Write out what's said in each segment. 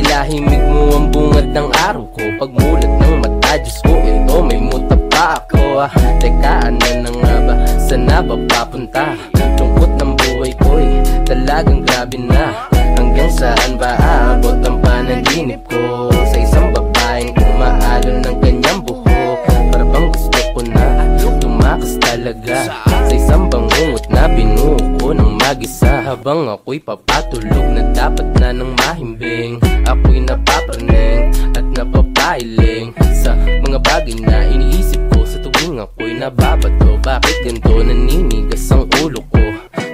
Tila himig mo ang bungad ng araw ko. Pagmulat ng mata, Diyos ko, ito may muta pa ako. Teka, ano na nga ba? Sana ba papunta? Lungkot ng buhay ko'y talagang grabe na. Hanggang saan ba aabot ang panaginip ko? Sa isang babaeng umaalon ng kanyang buhok. Para bang gusto ko na tumakas talaga. Sa isang bangungot na binuo ko ng mag-isa. Habang ako'y papatulog na dapat na nang mahimbing. Ako'y napapraneng at napapailing sa mga bagay na iniisip ko sa tuwing ako'y nababato. Bakit ganito naninigas ang ulo ko?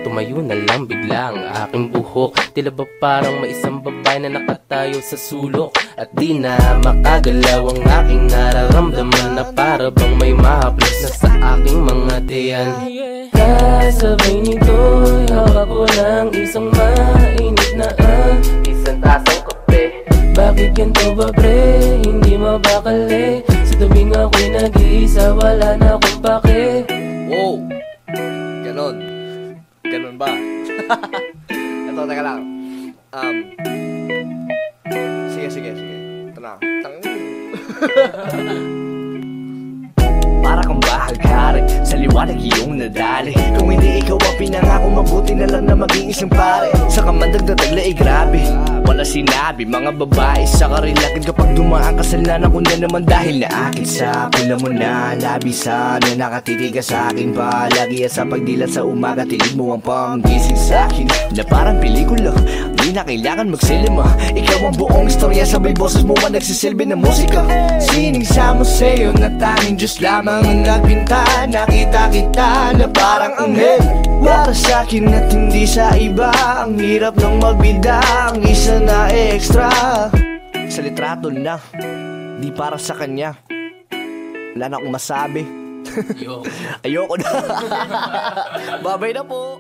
Tumayo na lang bigla ang aking buhok. Tila ba parang may isang babae na nakatayo sa sulok. At di na makagalaw ang aking nararamdaman. Na para bang may mahaplas na sa aking mga tiyan. Kasabay nito'y hawak ko ng isang mainit na isang tasang kape. Bakit ganito ba pre? Hindi mabakali. Sa tuwing ako'y nag-iisa, wala na akong pake. Wow! Ganon. Ganon ba? Ito, teka lang. Sige. Ito na. Para kang bahagari, sa liwanag iyong nadali. Kung hindi ikaw ang pinangako, mabuti na lang na maging isang pare. Sa kamandag na tagla ay grabe, wala sinabi. Mga babae sa karilakin kapag dumaan kasalanan ko na naman. Dahil naakit sa akin mo na labisan na nakatitiga sa akin palagi. At sa pagdilat sa umaga, tilig mo ang panggising sa akin. Na parang pelikula, di na kailangan magsilima. Ikaw ang buong istorya, sabay boses mo man nagsisilbi ng musika. Siningsa mo sa'yo na tanging Diyos lamang ang nagpinta. Nakita kita na parang anghel para sa'kin at hindi sa iba. Ang hirap ng magbida, ang isa na extra. Sa litrato na, di para sa kanya. Wala na akong masabi. Ayoko na. Babay na po.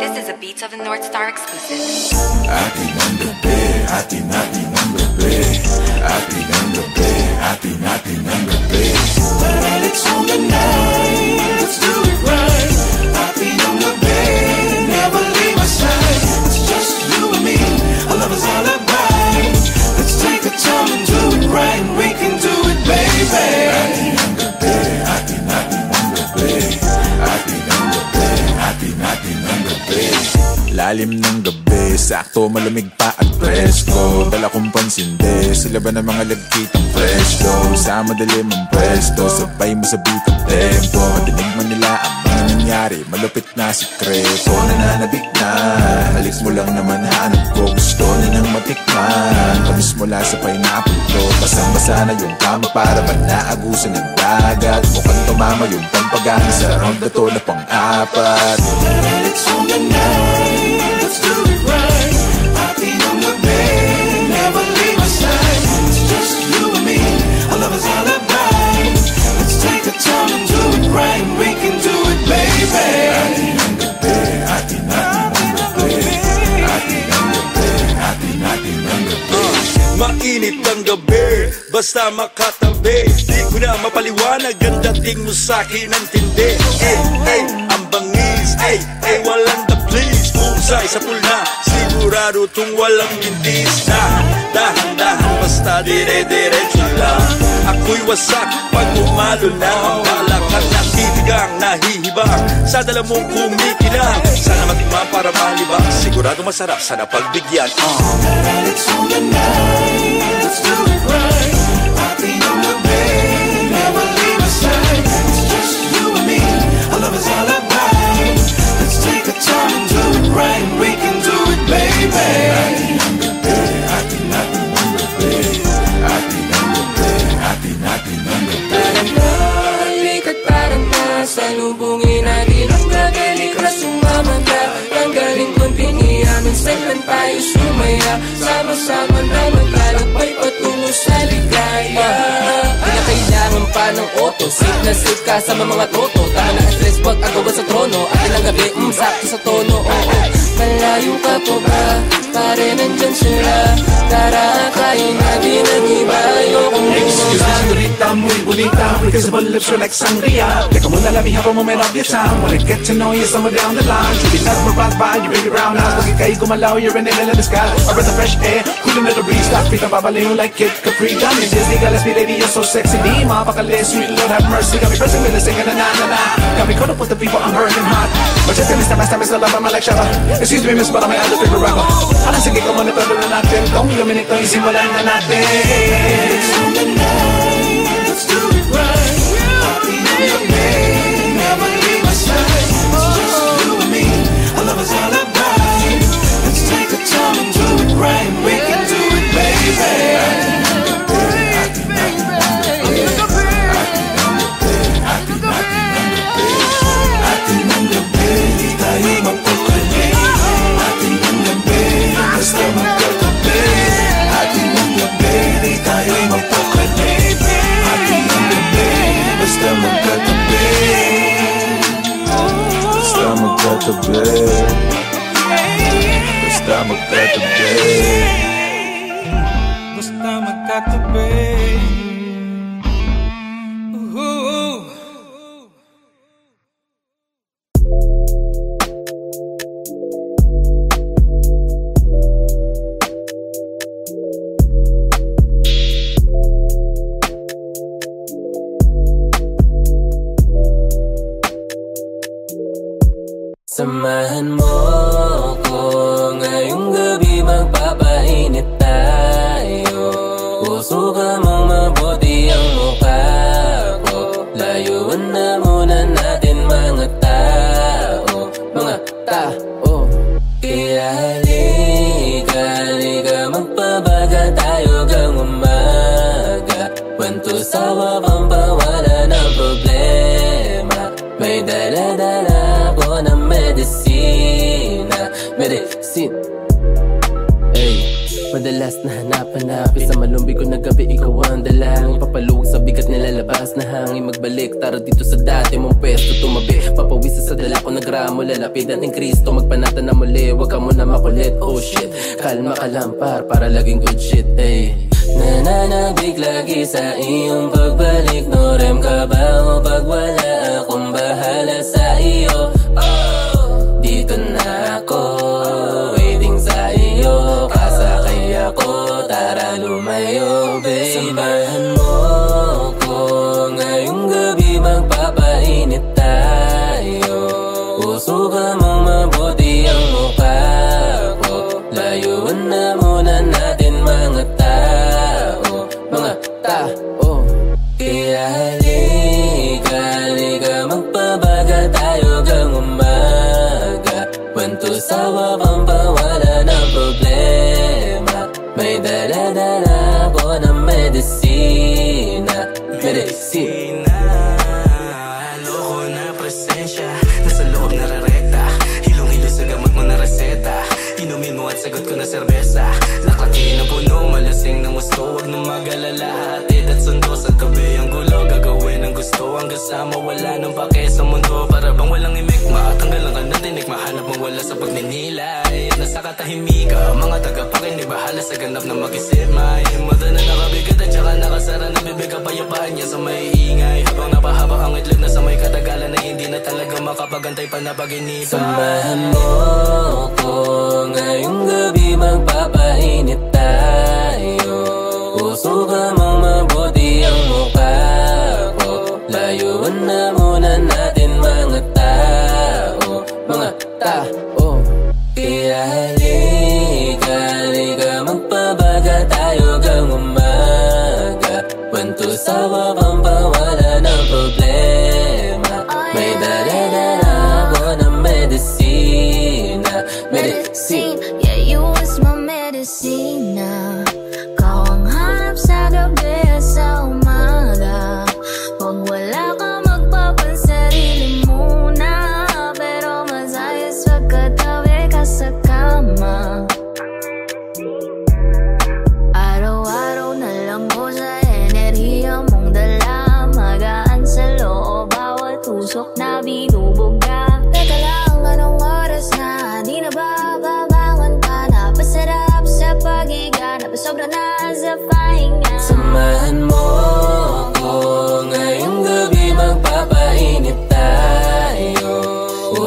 This is a Beats of the North Star exclusive. Atin ang gabi, atin ang gabi. Atin ang gabi, atin ang gabi. When it's on the night, let's do it right. Atin ang gabi, never leave my side. It's just you and me, our love is all about. Let's take our time and do it right. We can do it, baby. Atin ang gabi, atin ang gabi. Atin ang gabi, atin ang gabi. Lalim ng gabi, sakto malamig pa at presko. Dala kong pansinde, sila ba ng mga lagkitang presko? Sa madalim ang presto, sabay mo sa beat ang tempo. Madinig man nila ang mga nangyari, malupit na sikreto. Nananabik na, alis mo lang naman hanap ko. Gusto na nang matikman, kamis mula sa pineapple to. Basang-basa na yung kama para ba naagusan ng dagat. Mukhang tumama yung pampagana sa round na to na pang-apat. It's on the night, let's do it right. Atin ang gabi, never leave my side. It's just you and me, our love is all about. Let's take our time and do it right. We can do it, baby. Atin ang gabi, atin ang gabi. Atin ang gabi, atin ang gabi. Mainit ang gabi, basta makatabi. Di ko na mapaliwanag ang dating mo sa'kin ang tindi. Ang bangis, walang the please. Pusay sa pulna, sigurado tong walang mintis. Dahan-dahan, basta dire-diretso lang. Ako'y wasak pag umalo na. Ang balakang natitigang, nahihibang sa dala mong kumikinang. Sana matikman para malibang, sigurado masarap, sana pagbigyan. It's on the night, let's do it right. Atin ang gabi, never leave my side. It's just you and me, our love is all about. Let's take our time and do it right. We can do it, baby. Atin ang gabi, atin ang gabi. Atin ang gabi, atin ang gabi. Parang nalik at parang nasalubungin natin ang gagaling na sumamanta. Tanggalin kong piniyamin, saglan tayo sumaya. Sama-sama na maglalakbay patungo sa ligaya. Di na kailangan pa ng auto, safe na safe ka sa mga toto. Tama na stress pag agawan sa trono. Atin ang gabi, sakto sa tono. Malayo ka po ba? Pare nandyan sila. Tara, kain natin ang iba. Ayokong Excuse me, senorita, muy bonita. Invisible lips are like sangria. Take a muna, let me have a moment of your time. Wanna get to know you somewhere down the line. Truly mesmerized by your baby brown eyes. Pag ika'y gumalaw, you're an alien in the sky. A breath of fresh air, cooling to the breeze. Stop breathing, babaliw like Kid Capri. Dami Disney, Gillespie, lady, you're so sexy. Di mapakali, sweet Lord have mercy. Got me pressing with the singing na na na. Got me caught up with the people, I'm burning hot. But just in this time, I love, I'm like Shabba. Excuse me, miss, but I'm my other favorite rapper. Alam, sige ko muna todo na natin. Kung gamin ito, isimulan na natin. It's on the night, let's do it right. I'll be on your bed, never leave my side. It's just you and me, our love is all about. Let's take the time and do it right. We can do it, baby. Basta magkatabi, ating ang gabi, di tayo'y mapakali. Ating ang gabi, basta magkatabi. Basta magkatabi. Basta magkatabi. Basta magkatabi. Samahan mo ko ngayong gabi, magpapainit tayo. Puso ka mong mabuti ang mukha ko. Layuan na muna natin mga tao. Mga tao. Kaya halika, halika, magpabaga tayo gang umaga. Kwento sa wabang pawala ng problema. May dala-dala ko ng medicine. Ay, madalas na hanap-hanapin sa malumbi ko na gabi, ikaw ang dalang papaluwag sa bigat nilalabas na hangin. Magbalik, tara dito sa dati mong pwesto, tumabi. Papawisa sa dala ko na gramo, lalapidan ng Kristo. Magpanata na muli, wag ka muna makulit. Oh shit, kalma ka lang para laging good shit. Ay, nananabig lagi sa iyong pagbalik. No rem ka ba o pag wala akong bahala sa iyo? Oh, dito na ako, waiting sa iyo. Kasakay ako, tara lumayo, baby. Samahan mo ko ngayong gabi, magpapainit tayo. Puso ka mong mabuti ang mukha ko. Layuan na muna natin mga tao. Mga tao. Kaya halika, halika, magpabaga tayo gang umaga. Kwento sa wabang pawala ng problema. May dala-dala ko ng medisina. Medisina. Loko na presensya, nasa loob na rarekta. Hilong-hilo sa gamot mo na reseta. Inumin mo at sagot ko na serbesa. Laklakin ang puno, malasing ng gusto. Huwag nang mag-alala, hatid at sundo. Sa tabi ang gulo, gagawin ang gusto. Ang kasama, wala nang pake sa mundo. Para bang walang imikma, tanggal lang ka na dinig. Mahanap mong wala sa pagninilay. At nasa katahimika, mga tagapakinig, bahala sa ganap na mag-isip. Mahimota na nakabigat at saka nakasara na bibig. Kapayapaan niya sa may ingay. Habang napahaba ang itlog na sa may katagalan, na hindi na talaga makapagantay pa na pag-inipan. Samahan mo ko ngayong gabi, magpapainit tayo. Puso ka mong mabuti ang mukha ko. Layuan na muna natin mga tao. Mga tao. Kaya halika, halika, magpabaga tayo gang umaga. Kwento sa wabang pawala ng problema. May dala-dala ko ng medisina. Medicine. Yeah, you was my medicina. Kau ang hanap sa gabi at sa umaga. Pag wala ka magpapansarili muna. Pero mas ayos pagkatabi ka sa kama. Araw-araw na lang mo sa enerhiya mong dala. Magaan sa loob, bawat usok na binubuga. Teka lang, anong oras na? Di na ba babangon pa? Napasarap sa paghiga, napasobra na sa pahinga. Samahan mo ko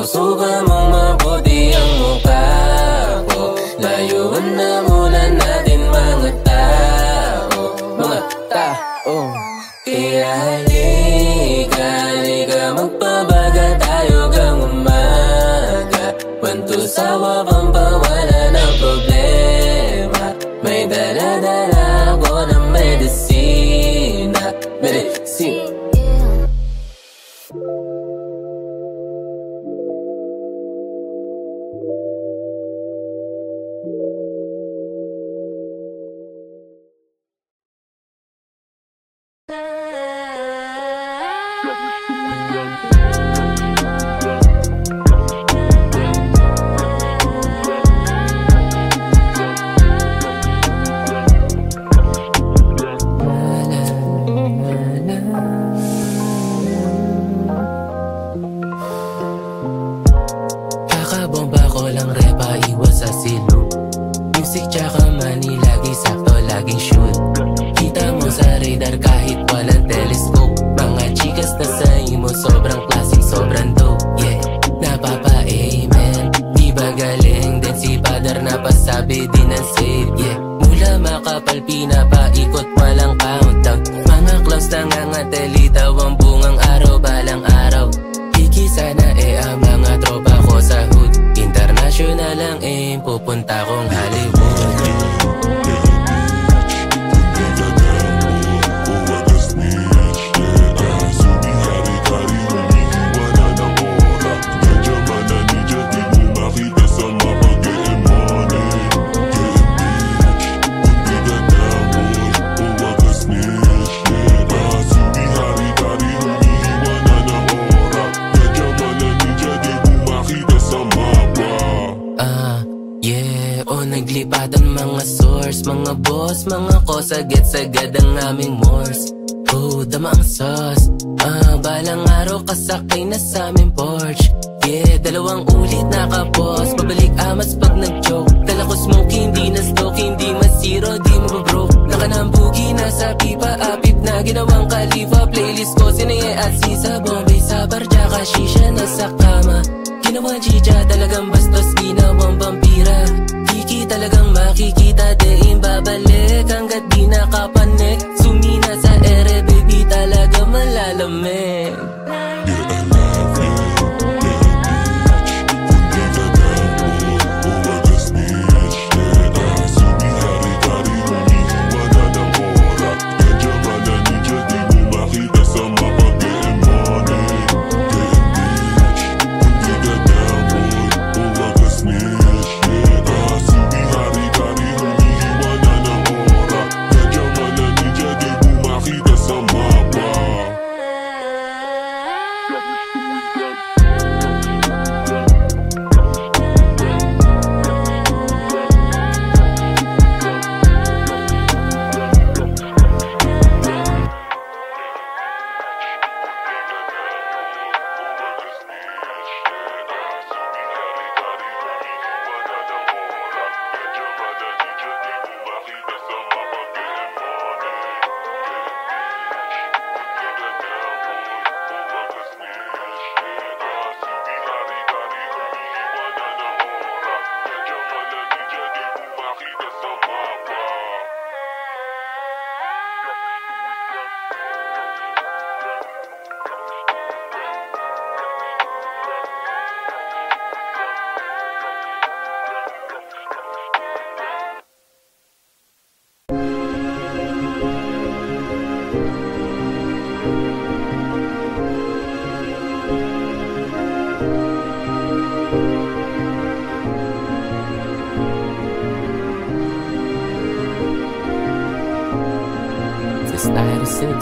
subukan mong mabuti ang mukha ko. Layuan na muna natin mga tao, mga tao. Kaya halika, magpabaga tayo gang umaga. Pantusawa kang pawala ng problema. May dala-dala ako ng medisina. Medisina. Kakabomba ko lang repa, iwas sa silo. Music tsaka money, lagi sakto, laging shoot. Kita mo sa radar kahit walang telescope. Mga chikas na sa imo, sobrang classic, sobrang dope. Yeah, napapa-amen. Di ba galing din si Father na pasabi din ang save. Yeah, mula makapal pinapaikot walang countdown. Mga clowns nangangatalitaw ang bungang araw, balang araw. Hiki sana ang mga tropa ko sa hood. International ang aim, pupunta kong Hollywood. Naglipatan mga source, mga boss, mga kosa, gets agad ang aming morse. Oh, dama ang sauce. Balang araw kasakay na sa aming porch. Yeah, dalawang ulit nakapos, pabalik amats pag nag-joke. Dala ko smoke, hindi na stock, hindi masiro, di mababroke. Nakanambugi na sa pipa, apip na ginawang kalifa. Playlist ko sinaye at sisa, Bombay sa bar, tsaka shisha na sa kama. Ginawang chicha, talagang bastos, ginawang vampira. Kiki talagang makikita, dein babalik hanggat di nakapanik. Sumina sa ere, baby, talaga malalamig.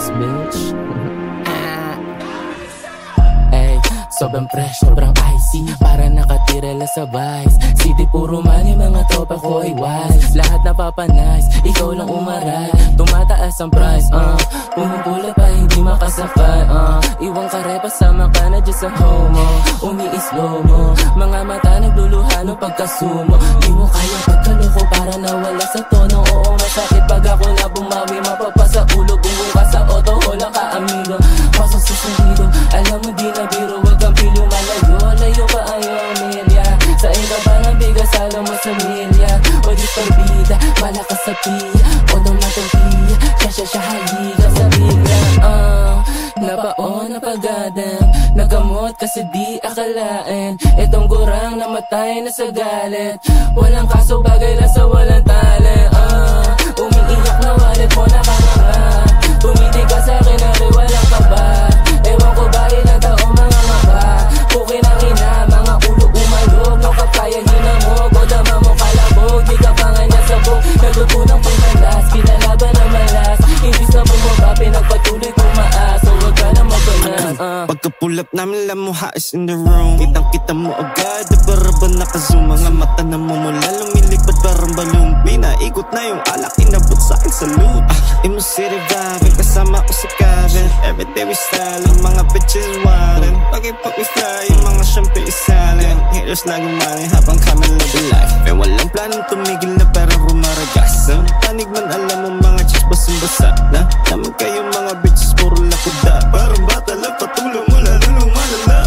Bitch. Ay, sobrang fresh, sobrang icy, para nakatirela sa vice. City puro money, mga tropa ko ay wise. Lahat napapanice, ikaw lang umaray. Tumataas ang price, pumupula pa hindi makasakay. Iwang karepa, sama ka na dyan sa homo. Umi-slow mo, mga mata nagluluhano pagkasumo. Di mo kaya pagkaloko para nawala sa tono. Oo, masakit pag ako na bumawi, mapapasa ulo. Bunggo ka sa auto, wala ka amigo. Pasok sa sentido, alam mo di na biro. Huwag kang pilyo, malayo, layo ka ang regalo mo sa milya. O di parbida, malakas sa piya. O dumatumpiya, siya halika sa bigla. Nabaon na pagadang, nagamot kasi di akalain. Itong gurang namatay na sa galit. Walang kaso, bagay lang sa walang talent. Umiiyak na wallet mo nakanganga. Bumiti ka sa'kin na rin walang kaba. Ewan ko ba ilang taong mga ngaba. Pukin ang ina, mga ulo umalog. No kapaya hinamog, o dama mo kalabog. Di ka pa nga niya sabog, nagtutunang pumalas. Kinalaban na malas, imbis na bumaba, pinagpatuloy tumaas. So wag ka na mabalas. Pagka-pull up namin, lamuha is in the room. Kitang-kita mo agad, para ba nakazoom? Mga mata na mumula, lumilipad parang balumpi. Naikot na yung alak, inabot sa'kin sa loot. Imo city vibing, kasama ko si Kevin. Everyday we styling, mga bitches wildin'. Pag-ipag we fly, yung mga syampe isalin. Haters laging money habang kami live life. Eh walang planong tumigil na parang rumaragas. Panig man alam mo mga chicks basang-basa na. Naman kayo mga bitches puro lakuda. Parang bata lang patulong mo lalo lumalala.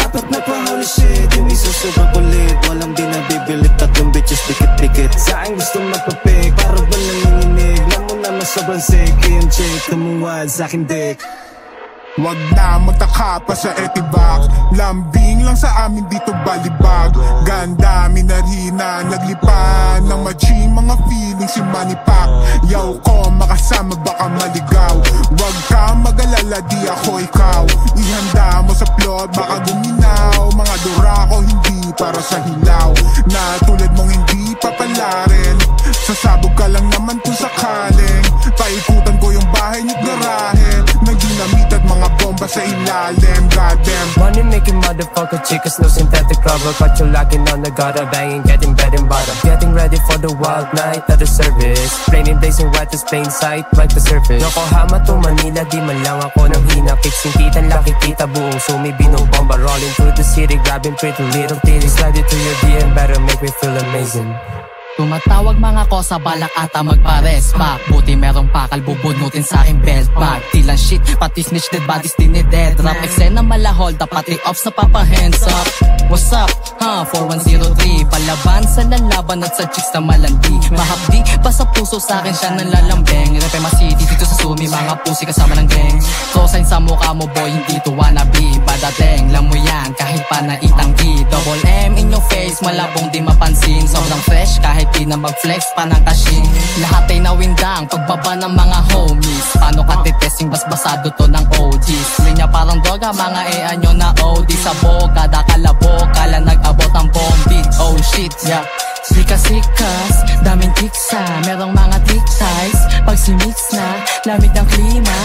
Apat na pa holy shit, yung isa sobrang kulit. Walang di nabibilit, tatlong bitches dikit-dikit. Sa'kin gusto magpapik, para ba nanginginig? Lamo naman sobrang sick, KMJ, tumuwad sa'kin dick. Wag na magtaka pa sa etibak. Lambing lang sa amin dito balibag. Ganda, minarhina, naglipan ng machi, mga feelings si Manipak. Yaw ko, makasama baka maligaw. Wag ka mag-alala, di ako ikaw. Ihanda mo sa plot, baka guminaw. Mga dura ko hindi para sa hilaw. Na tulad mong hindi papalarin. Sasabog ka lang naman kung sakaling. Paikutan ko yung bahay niyo't garahe. Nagdinamit at mga bomba sa ilalim. Goddamn Money making motherfucker chicas, no synthetic rubber. But you're locking on the gutter, banging, getting bed and butter. Getting ready for the wild night at the service. Raining days and wet as plain sight, wipe the surface. Yokohama to Manila, di man lang ako nang hina. Kicks-intitan, nakikita buong sumi, binobomba. Rolling through the city, grabbing pretty little titties. Slide it to your DM, better make me feel amazing. Tumatawag mga kosa, balak ata magpares back. Buti merong pakal, bubunutin sa aking belt bag. Tilang shit, pati snitch, dead bodies, dinided rap. Eksena malahol, dapat i-off sa papa hands up. What's up? 4103 palaban sa lalaban at sa chicks na malandi. Mahapdi, pa sa puso sa akin siya nalalambeng. Repema City, dito sa Sumi, mga pusi kasama ng gang. Cosign sa mukha mo boy, hindi to wannabe. Badateng, lam mo yan, kahit pa naitanggi. Double M in your face, malabong di mapansin. Sobrang fresh, kahit di na mag-flex pa ng kasing. Lahat ay nawindang, pagbaba ng mga homies. Paano ka titesting, basbasado to ng OGs. Linya parang droga, mga EA nyo na OD sa boga. Dakalabo, kala nag-abot ang bombi. Oh shit, yeah. Sikas-sikas, daming kiksa, merong mga tic-ties. Pag simix na, lamig ng klima.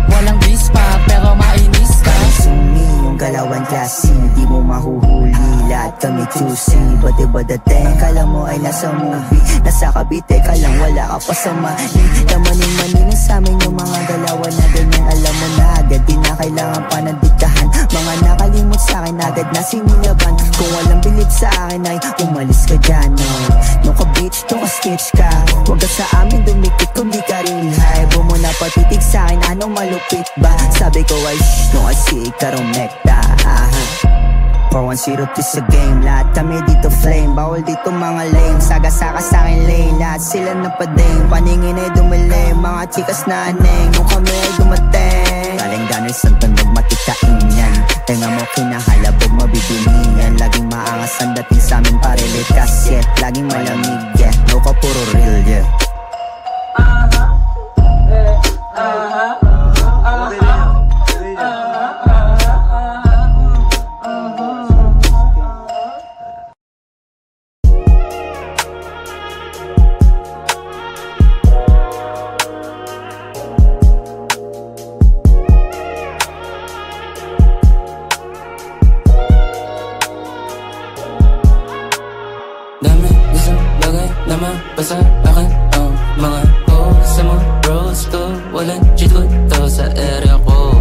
Walang bispa, pero mainis ka. Sumi, yung galawan klase, di mo mahuhuli. Lahat kami choosy, bade-bade dating. Kala mo ay nasa movie, nasa Cavite ka lang, wala ka pa sa mali. Lamanin-manin sa amin yung mga galawan na ganyan. Alam mo na agad, di na kailangan pa ng diktahan. Mga nakalimot sa akin agad na sinilaban. Kung walang bilib sa akin ay umalis ka dyan, no. No ka bitch, no ka sketch ka. Huwag ka sa amin dumikit kung di ka real high. Huwag mo na patitig sa akin, anong malupit ba? Sabi ko ay shh, no kasi karong mekta. 410 sa game, lahat kami dito flame. Bawal dito mga lame, saga-saka sa akin lane. Lahat sila napadeng, paningin ay dumilim. Mga chikas na aneng, nung kami ay dumating. Galing Daniel Santon, nagmatikain yan. Tenga mo kinahalabog, mabibinihan. Laging maangas ang dating sa amin, parilit kasyet. Laging malamig, yeah, no ka puro real, yeah. Basta akin ang mga sa mga bros ko. Walang cheat code to sa area ko.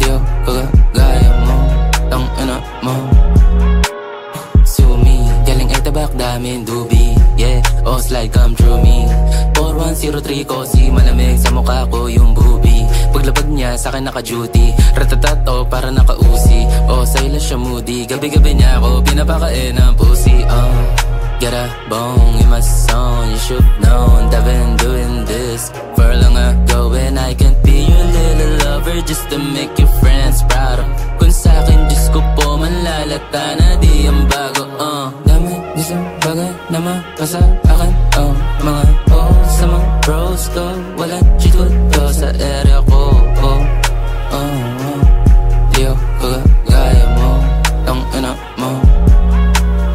Di ako kagaya mo, tang ina mo. Sumi, galing ay tabak, daming dubi. Yeah, oh slide come through me. 4103 ko, si malamig sa mukha ko yung bubi. Paglapag niya sa'kin naka-duty, ratatato para naka-uzi. Oh, sa ilasyon siya moody. Gabi-gabi niya ako pinapakain ng pussy. Get a bone in my song, you should know I've been doing this for long ago. And I can be your little lover just to make your friends proud of. Kung sa'kin, Diyos ko po, manlalata na di ang bago. Dami gustong bagay na mapasa akin. Mga sa mga bros ko, walang cheat code to sa area ko. Di ako kagaya mo, ang ina mo.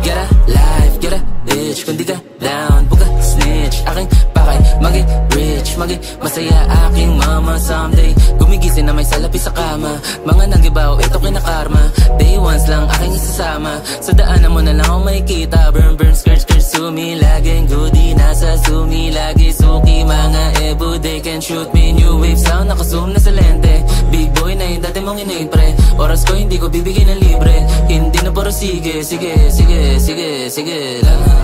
Get a life, get a bitch. Kung di ka down, buka snitch. Aking pakay, maging rich, maging masaya aking mama. Someday, gumigising na may salapi sa kama. Mga nagibaw, ito kinakarma. Day ones lang aking isasama. Sa daanan mo na lang ako makikita. Burn, burn, skirt, skirt, sumi. Laging goodie, nasa sumi. Lagi suki, mga ebo. They can shoot me, new wave sound. Nakazoom na sa lente. Big boy na yung dati mong inayin pre. Oras ko hindi ko bibigyan ng libre. Hindi na puro sige, sige, sige, sige, sige.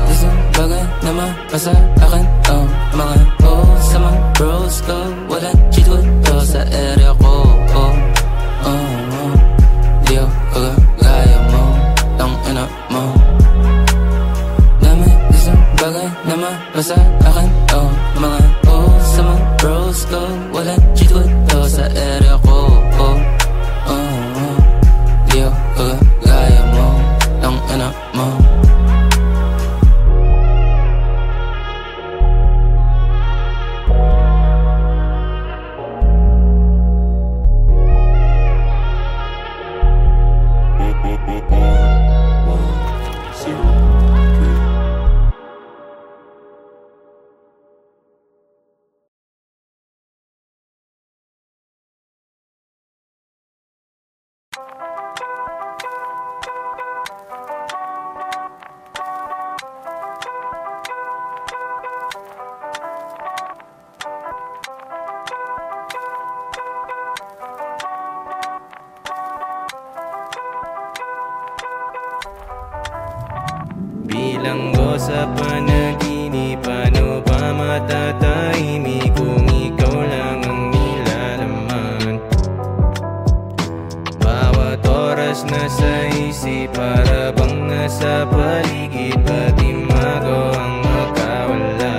Isang bagay na mapasa akin. Mga sa mga bros ko, walang cheat code to sa area ko. Di ako kagaya mo, ang ina mo. Dami isang bagay na mapasa akin. Mga sa mga bros ko, walang cheat code to sa area ko. Di ako kagaya mo, ang ina mo. Bilanggo sa panaginip, paano ba matatahimik kung ikaw lang ang nilalaman? Bawat oras nasa isip, para bang nasa paligid, pati mago ang makawala.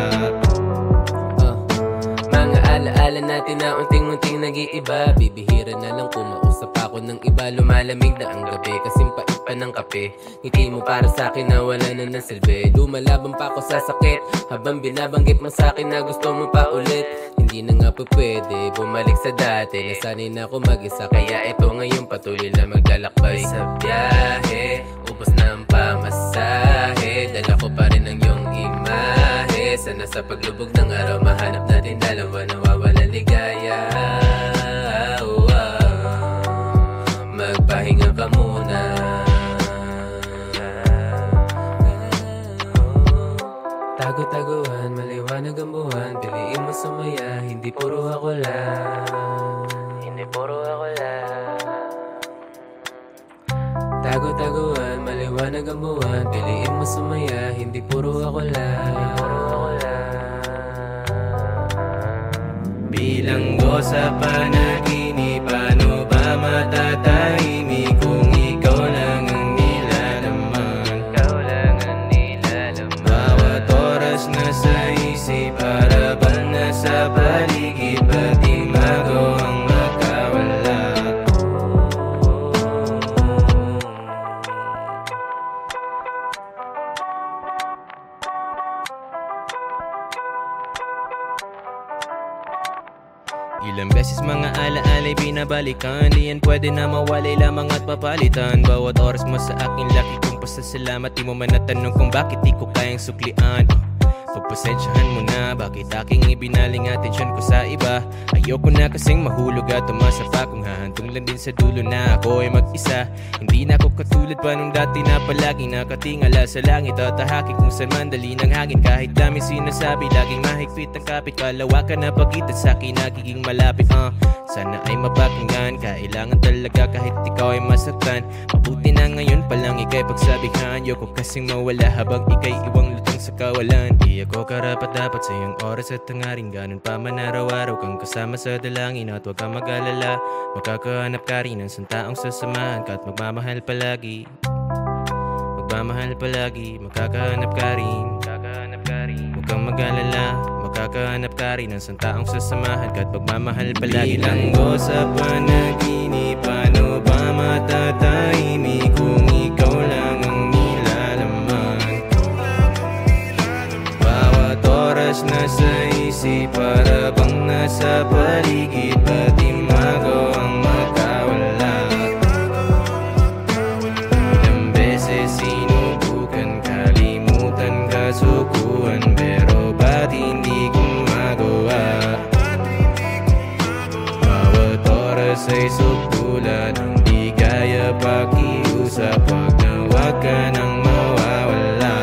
Mga alaala natin na unting-unting nag-iiba. Bibihira na lang kumausap ako ng iba. Lumalamig na ang gabi, kasing pait pa ng kape. Ngiti mo para sa'kin na wala na ng silbi. Lumalaban pa ako sa sakit, habang binabanggit mo sa'kin na gusto mo pa ulit. Hindi na nga po pwede bumalik sa dati. Nasanay na ako mag-isa, kaya ito ngayon patuloy na maglalakbay sa biyahe. Ubos na ang pamasahe, dala ko pa rin ang iyong imahe. Sana sa paglubog ng araw mahanap natin dalawa, nawawalan ligaya. Magpahinga ka muna. Tago-taguan, maliwanag ang buwan. Piliin mo sumaya, hindi puro ako lang. Hindi puro ako lang. Tago-taguan, maliwanag ang buwan. Piliin mo sumaya, hindi puro ako lang. Hindi puro ako lang. Bilanggo sa panaginip, paano ba matatahimik kung ikaw lang ang nilalaman? Ikaw lang ang nilalaman. Bawat oras nasa isip, para ba nasa paligid, pati mago ang makawala. Ilang beses mga alaala'y binabalikan, di yan pwede na mawalay lamang at papalitan. Bawat oras mo sa akin laki kong pasasalamat. Di mo man natanong kung bakit di ko kayang suklian. Pagpasensyahan mo na, bakit aking ibinaling atensyon ko sa iba. Ayoko na kasing mahulog at umasa pa, kung hahantong lang din sa dulo na ako ay mag-isa. Hindi na ako katulad pa nung dati na palaging nakatingala sa langit at tahaki kung saan mandali ng hangin. Kahit dami sinasabi, laging mahigpit ang kapit. Palawakan na pagitan sa akin, nagiging malapit. Sana ay mapakinggan, kailangan talaga kahit ikaw ay masaktan. Mabuti na ngayon palang ika'y pagsabihan. Yoko kasing mawala habang ika'y iwang lutang sa kawalan. Di ako karapat dapat sa iyong oras at hangarin. Ganun pa man araw-araw kang kasama sa dalangin. At huwag kang mag-alala, makakahanap ka rin ng santaong sasamahan ka at magmamahal palagi. Magmamahal palagi, makakahanap ka rin. Huwag kang mag-alala, makakahanap ka rin ng santaong sasamahan ka at magmamahal palagi. Bilanggo sa panaginip, paano ba matatahimik kung ikaw lang ang nilalaman? Bawat oras nasa isip, para bang nasa paligid, pati magaw ang magkawala. Ilang beses sinubukan, kalimutan, kasukuan, pero ba't hindi gumagawa? Bawat oras ay sugpulan, hindi kaya pakiusap, pag nawag ka nang mawawala.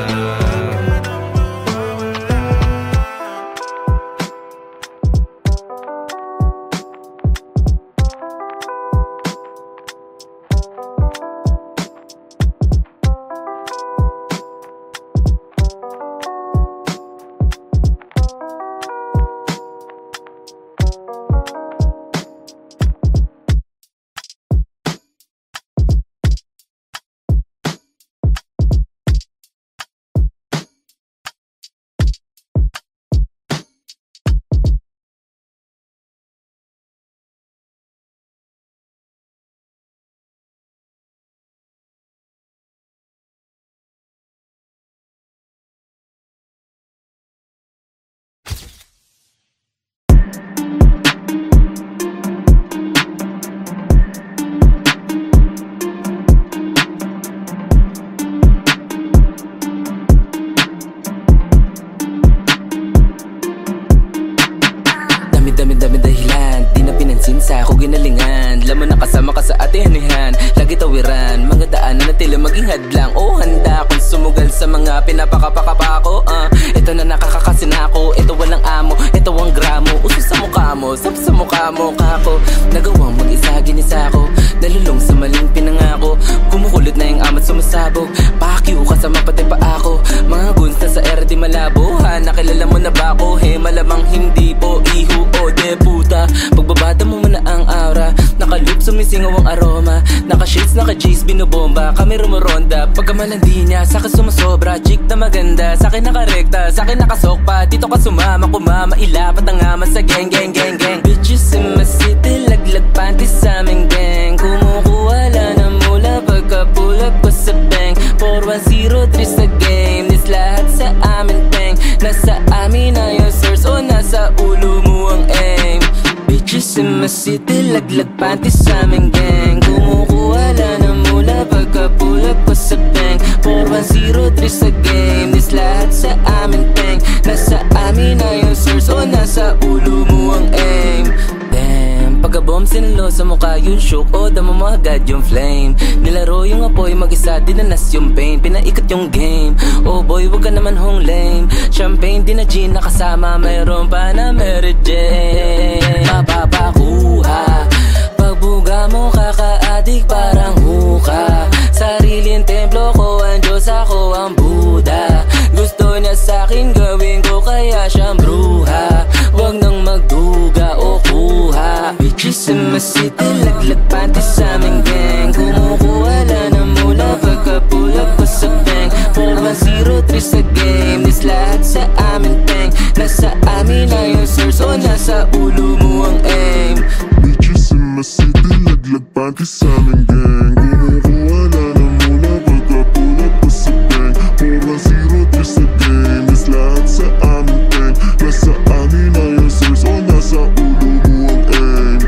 Dami dahilan, di na pinansin sa ako ginalingan. Laman na kasama ka sa ate-anihan, lagi tawiran, mga daanan na tila maging hadlang. O handa akong sumugal sa mga pinapakapakapa ko. Ito na nakakakasin ako, ito walang amo, ito ang gramo. Uso sa mukha mo, sap sa mukha mo kako. Nagawang mag-isa, ginisa ko, nalulong sa maling pinangako. Kumukulot na yung amat sumasabog, pakyo kasama pati pa ako. Mga guns na sa era di malabo, ha, nakilala mo na ba ako? He, malamang hindi po, iho o de puta. Pagbabada mo muna ang aura, nakaloop sumisingaw ang aroma. Naka-shades, naka-J's, binobomba, kami rumuronda. Pagkamalandi niya, sa'kin sumasobra. Chick na maganda, sa'kin nakarekta, sa'kin nakasokpa. Dito ka sumama, kumama, ilapat ang ama sa gang, gang, gang, gang. Bitches in my city, laglag panty sa aming gang. Kumukuha lang na mula, pagka-pull up ko sa bank. 4103 sa game, this lahat sa amin peng. Nasa amin na yung source o nasa ulo mo ang aim. Bitches in my city, laglag panty sa aming gang. Kumukuha lang na mula, pagka-pull up ko sa bank. 4103 sa game, this lahat sa amin peng. Nasa amin na yung source o nasa ulo mo ang aim. Damn, pagka-bomb sinalo sa mukha yung shook, o dama mo agad yung flame. Nilaro yung apoy, mag-isa dinanas yung pain, pinaikot yung game. Oh boy, wag ka naman hong lame. Champagne, di na gin nakasama, mayroon pa na Mary Jane. Mapapakuha, pagbuga mo kaka-adik parang huka. Sariling templo ko ang Diyos, ako ang Buddha. Gusto niya sa'kin gawin ko, kaya siyang bruha. Wag nang magduga o kuha. Bitches in my city, laglag panty sa aming gang. Kumukuha lang na mula, pagka-pull up ko sa bank. 4103 sa game, this lahat sa amin peng. Nasa amin na yung source o nasa ulo mo ang aim. Bitches in my city, laglag panty sa aming gang. Kumukuha lang na mula, pagka-pull up ko sa bank. 4103 sa game, this lahat sa amin peng. Nasa amin na yung source o nasa ulo mo ang aim.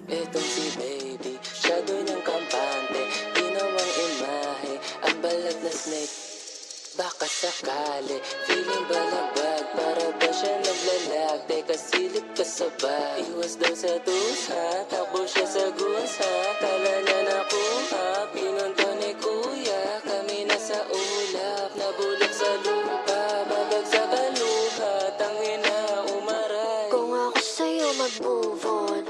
Etong si baby, siya doon ang kampante. Ginawang imahe, ang balat na snake. Baka sakali, feeling balagbag. Para ba siya naglalag? Teka silip ka sa bag. Iwas daw sa tusa, takbo siya sa gusa. Kala niya nakuha, pinunto ni kuya. Kami nasa ulap, nabulok sa lupa. Babag sa kaluha, tangina umaray. Kung ako sa'yo mag-move on,